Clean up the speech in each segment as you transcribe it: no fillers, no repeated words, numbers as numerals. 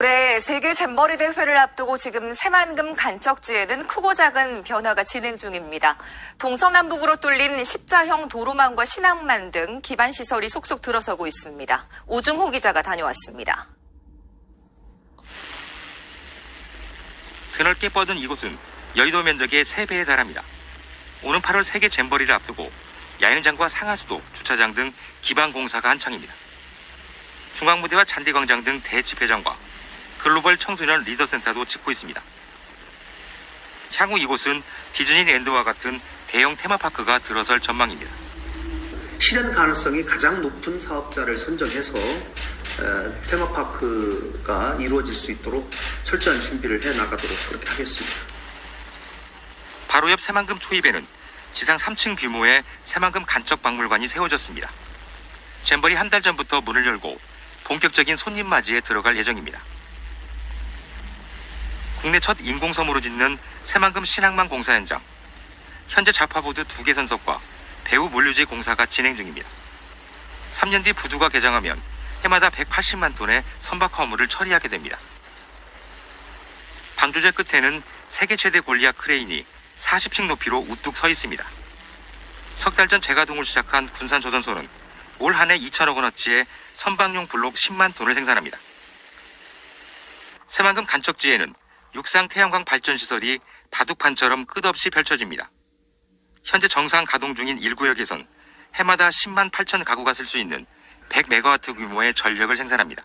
올해 세계 잼버리 대회를 앞두고 지금 새만금 간척지에는 크고 작은 변화가 진행 중입니다. 동서남북으로 뚫린 십자형 도로망과 신항만 등 기반시설이 속속 들어서고 있습니다. 오중호 기자가 다녀왔습니다. 드넓게 뻗은 이곳은 여의도 면적의 3배에 달합니다. 오는 8월 세계 잼버리를 앞두고 야영장과 상하수도, 주차장 등 기반 공사가 한창입니다. 중앙무대와 잔디광장 등 대집회장과 글로벌 청소년 리더센터도 짓고 있습니다. 향후 이곳은 디즈니랜드와 같은 대형 테마파크가 들어설 전망입니다. 실현 가능성이 가장 높은 사업자를 선정해서 테마파크가 이루어질 수 있도록 철저한 준비를 해나가도록 그렇게 하겠습니다. 바로 옆 새만금 초입에는 지상 3층 규모의 새만금 간척박물관이 세워졌습니다. 잼버리 한 달 전부터 문을 열고 본격적인 손님 맞이에 들어갈 예정입니다. 국내 첫 인공섬으로 짓는 새만금 신항만 공사 현장. 현재 좌파보드 2개 선석과 배후 물류지 공사가 진행 중입니다. 3년 뒤 부두가 개장하면 해마다 180만 톤의 선박 화물을 처리하게 됩니다. 방조제 끝에는 세계 최대 골리앗 크레인이 40층 높이로 우뚝 서 있습니다. 석 달 전 재가동을 시작한 군산조선소는 올 한 해 2천억 원어치의 선박용 블록 10만 톤을 생산합니다. 새만금 간척지에는 육상 태양광 발전 시설이 바둑판처럼 끝없이 펼쳐집니다. 현재 정상 가동 중인 1구역에선 해마다 10만 8천 가구가 쓸 수 있는 100메가와트 규모의 전력을 생산합니다.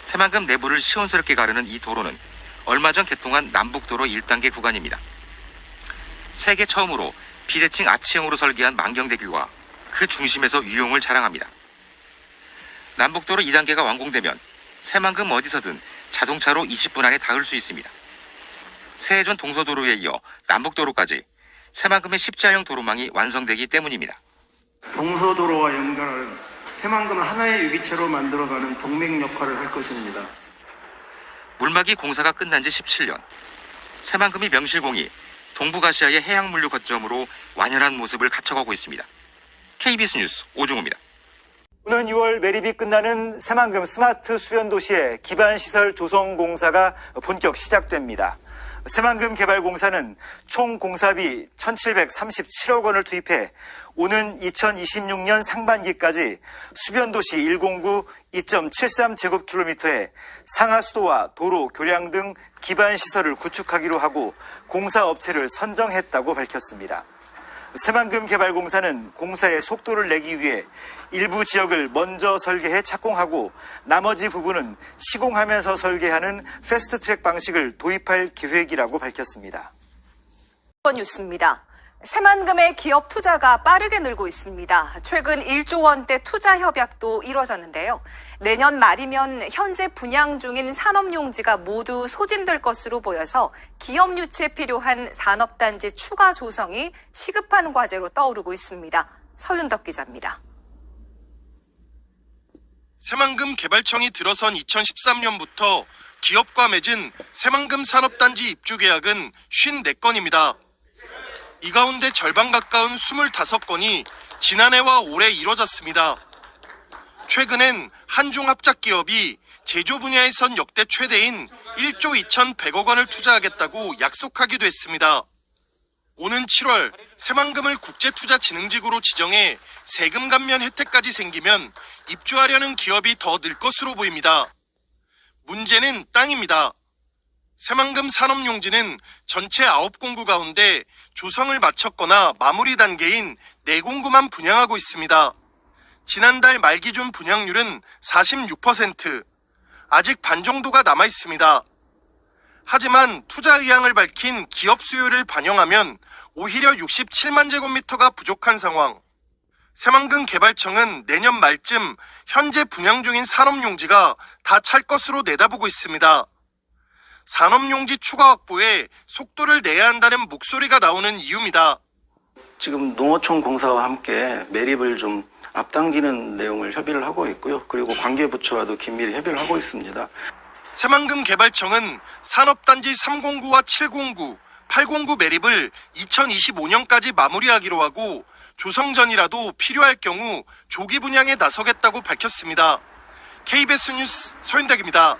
새만금 내부를 시원스럽게 가르는 이 도로는 얼마 전 개통한 남북도로 1단계 구간입니다. 세계 처음으로 비대칭 아치형으로 설계한 만경대교와 그 중심에서 위용을 자랑합니다. 남북도로 2단계가 완공되면 새만금 어디서든 자동차로 20분 안에 닿을 수 있습니다. 세해전 동서도로에 이어 남북도로까지 새만금의 십자형 도로망이 완성되기 때문입니다. 동서도로와 연결하는 새만금을 하나의 유기체로 만들어가는 동맹 역할을 할 것입니다. 물막이 공사가 끝난 지 17년. 새만금이 명실공히 동북아시아의 해양물류 거점으로 완연한 모습을 갖춰가고 있습니다. KBS 뉴스 오중호입니다. 오는 6월 매립이 끝나는 새만금 스마트 수변도시의 기반시설 조성 공사가 본격 시작됩니다. 새만금 개발공사는 총 공사비 1,737억 원을 투입해 오는 2026년 상반기까지 수변도시 109 2.73제곱킬로미터에 상하수도와 도로, 교량 등 기반시설을 구축하기로 하고 공사업체를 선정했다고 밝혔습니다. 새만금 개발공사는 공사의 속도를 내기 위해 일부 지역을 먼저 설계해 착공하고 나머지 부분은 시공하면서 설계하는 패스트트랙 방식을 도입할 계획이라고 밝혔습니다. 뉴스입니다. 새만금의 기업 투자가 빠르게 늘고 있습니다. 최근 1조 원대 투자 협약도 이뤄졌는데요. 내년 말이면 현재 분양 중인 산업용지가 모두 소진될 것으로 보여서 기업 유치에 필요한 산업단지 추가 조성이 시급한 과제로 떠오르고 있습니다. 서윤덕 기자입니다. 새만금 개발청이 들어선 2013년부터 기업과 맺은 새만금 산업단지 입주 계약은 54건입니다. 이 가운데 절반 가까운 25건이 지난해와 올해 이뤄졌습니다. 최근엔 한중합작기업이 제조 분야에선 역대 최대인 1조 2,100억 원을 투자하겠다고 약속하기도 했습니다. 오는 7월 새만금을 국제투자진흥지구로 지정해 세금 감면 혜택까지 생기면 입주하려는 기업이 더 늘 것으로 보입니다. 문제는 땅입니다. 새만금 산업용지는 전체 9공구 가운데 조성을 마쳤거나 마무리 단계인 4공구만 분양하고 있습니다. 지난달 말 기준 분양률은 46%, 아직 반 정도가 남아 있습니다. 하지만 투자 의향을 밝힌 기업 수요를 반영하면 오히려 67만 제곱미터가 부족한 상황. 새만금 개발청은 내년 말쯤 현재 분양 중인 산업용지가 다 찰 것으로 내다보고 있습니다. 산업용지 추가 확보에 속도를 내야 한다는 목소리가 나오는 이유입니다. 지금 농어촌 공사와 함께 매립을 좀 앞당기는 내용을 협의를 하고 있고요. 그리고 관계부처와도 긴밀히 협의를 하고 있습니다. 새만금 개발청은 산업단지 309와 709, 809 매립을 2025년까지 마무리하기로 하고 조성 전이라도 필요할 경우 조기 분양에 나서겠다고 밝혔습니다. KBS 뉴스 서윤택입니다.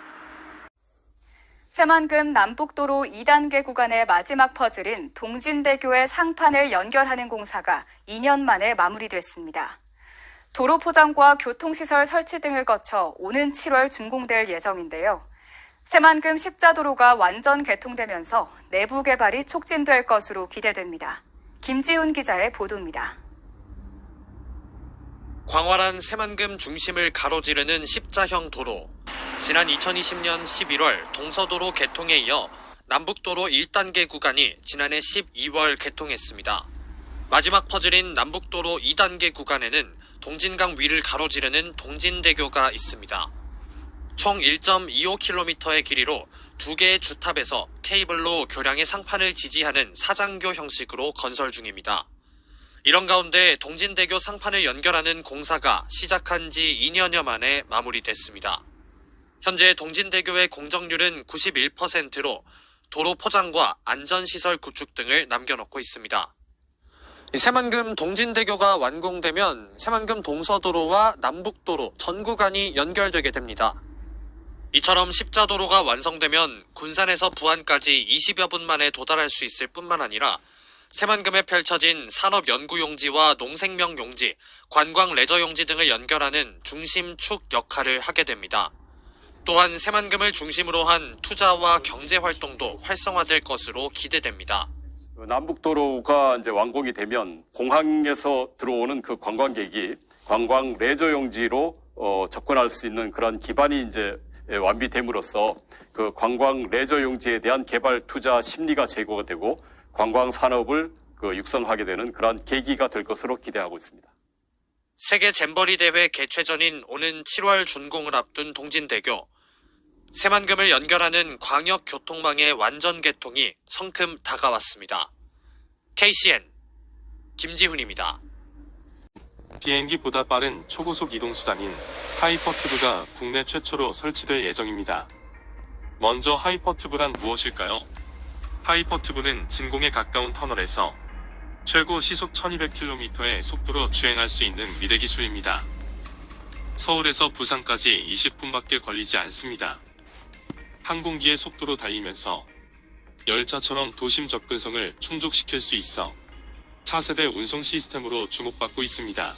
새만금 남북도로 2단계 구간의 마지막 퍼즐인 동진대교의 상판을 연결하는 공사가 2년 만에 마무리됐습니다. 도로 포장과 교통시설 설치 등을 거쳐 오는 7월 준공될 예정인데요. 새만금 십자도로가 완전 개통되면서 내부 개발이 촉진될 것으로 기대됩니다. 김지훈 기자의 보도입니다. 광활한 새만금 중심을 가로지르는 십자형 도로. 지난 2020년 11월 동서도로 개통에 이어 남북도로 1단계 구간이 지난해 12월 개통했습니다. 마지막 퍼즐인 남북도로 2단계 구간에는 동진강 위를 가로지르는 동진대교가 있습니다. 총 1.25km의 길이로 2개의 주탑에서 케이블로 교량의 상판을 지지하는 사장교 형식으로 건설 중입니다. 이런 가운데 동진대교 상판을 연결하는 공사가 시작한 지 2년여 만에 마무리됐습니다. 현재 동진대교의 공정률은 91%로 도로 포장과 안전시설 구축 등을 남겨놓고 있습니다. 새만금 동진대교가 완공되면 새만금 동서도로와 남북도로 전 구간이 연결되게 됩니다. 이처럼 십자도로가 완성되면 군산에서 부안까지 20여 분 만에 도달할 수 있을 뿐만 아니라 새만금에 펼쳐진 산업연구용지와 농생명용지, 관광 레저용지 등을 연결하는 중심축 역할을 하게 됩니다. 또한 새만금을 중심으로 한 투자와 경제활동도 활성화될 것으로 기대됩니다. 남북도로가 이제 완공이 되면 공항에서 들어오는 그 관광객이 관광 레저용지로 접근할 수 있는 그런 기반이 이제 완비됨으로써 그 관광 레저용지에 대한 개발 투자 심리가 제고가 되고 관광 산업을 육성하게 되는 그런 계기가 될 것으로 기대하고 있습니다. 세계 잼버리 대회 개최 전인 오는 7월 준공을 앞둔 동진대교. 새만금을 연결하는 광역 교통망의 완전 개통이 성큼 다가왔습니다. KCN 김지훈입니다. 비행기보다 빠른 초고속 이동수단인 하이퍼튜브가 국내 최초로 설치될 예정입니다. 먼저 하이퍼튜브란 무엇일까요? 하이퍼튜브는 진공에 가까운 터널에서 최고 시속 1200km의 속도로 주행할 수 있는 미래 기술입니다. 서울에서 부산까지 20분밖에 걸리지 않습니다. 항공기의 속도로 달리면서 열차처럼 도심 접근성을 충족시킬 수 있어 차세대 운송 시스템으로 주목받고 있습니다.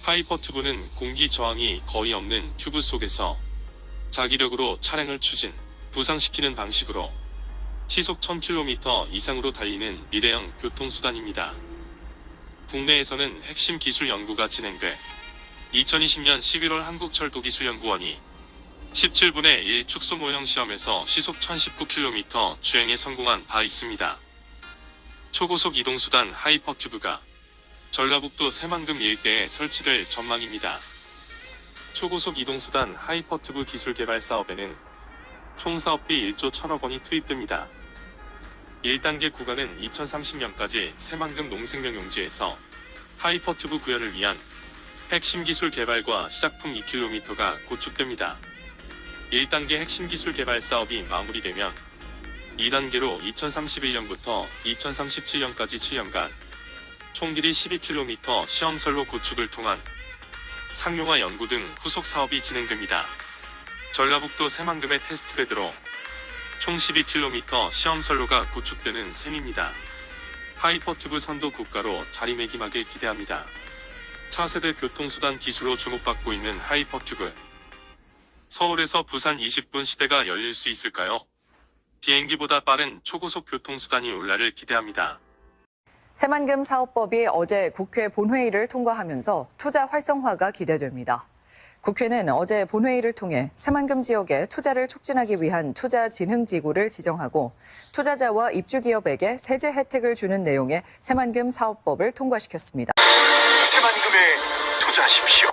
하이퍼튜브는 공기 저항이 거의 없는 튜브 속에서 자기력으로 차량을 추진, 부상시키는 방식으로 시속 1000km 이상으로 달리는 미래형 교통수단입니다. 국내에서는 핵심 기술 연구가 진행돼 2020년 11월 한국철도기술연구원이 17분의 1 축소 모형 시험에서 시속 1019km 주행에 성공한 바 있습니다. 초고속 이동수단 하이퍼튜브가 전라북도 새만금 일대에 설치될 전망입니다. 초고속 이동수단 하이퍼튜브 기술 개발 사업에는 총 사업비 1조 1000억 원이 투입됩니다. 1단계 구간은 2030년까지 새만금 농생명용지에서 하이퍼튜브 구현을 위한 핵심 기술 개발과 시작품 2km가 구축됩니다. 1단계 핵심 기술 개발 사업이 마무리되면 2단계로 2031년부터 2037년까지 7년간 총 길이 12km 시험선로 구축을 통한 상용화 연구 등 후속 사업이 진행됩니다. 전라북도 새만금의 테스트베드로 총 12km 시험선로가 구축되는 셈입니다. 하이퍼튜브 선도 국가로 자리매김하길 기대합니다. 차세대 교통수단 기술로 주목받고 있는 하이퍼튜브. 서울에서 부산 20분 시대가 열릴 수 있을까요? 비행기보다 빠른 초고속 교통수단이 올라를 기대합니다. 새만금 사업법이 어제 국회 본회의를 통과하면서 투자 활성화가 기대됩니다. 국회는 어제 본회의를 통해 새만금 지역에 투자를 촉진하기 위한 투자진흥지구를 지정하고 투자자와 입주기업에게 세제 혜택을 주는 내용의 새만금 사업법을 통과시켰습니다. 새만금에 투자하십시오.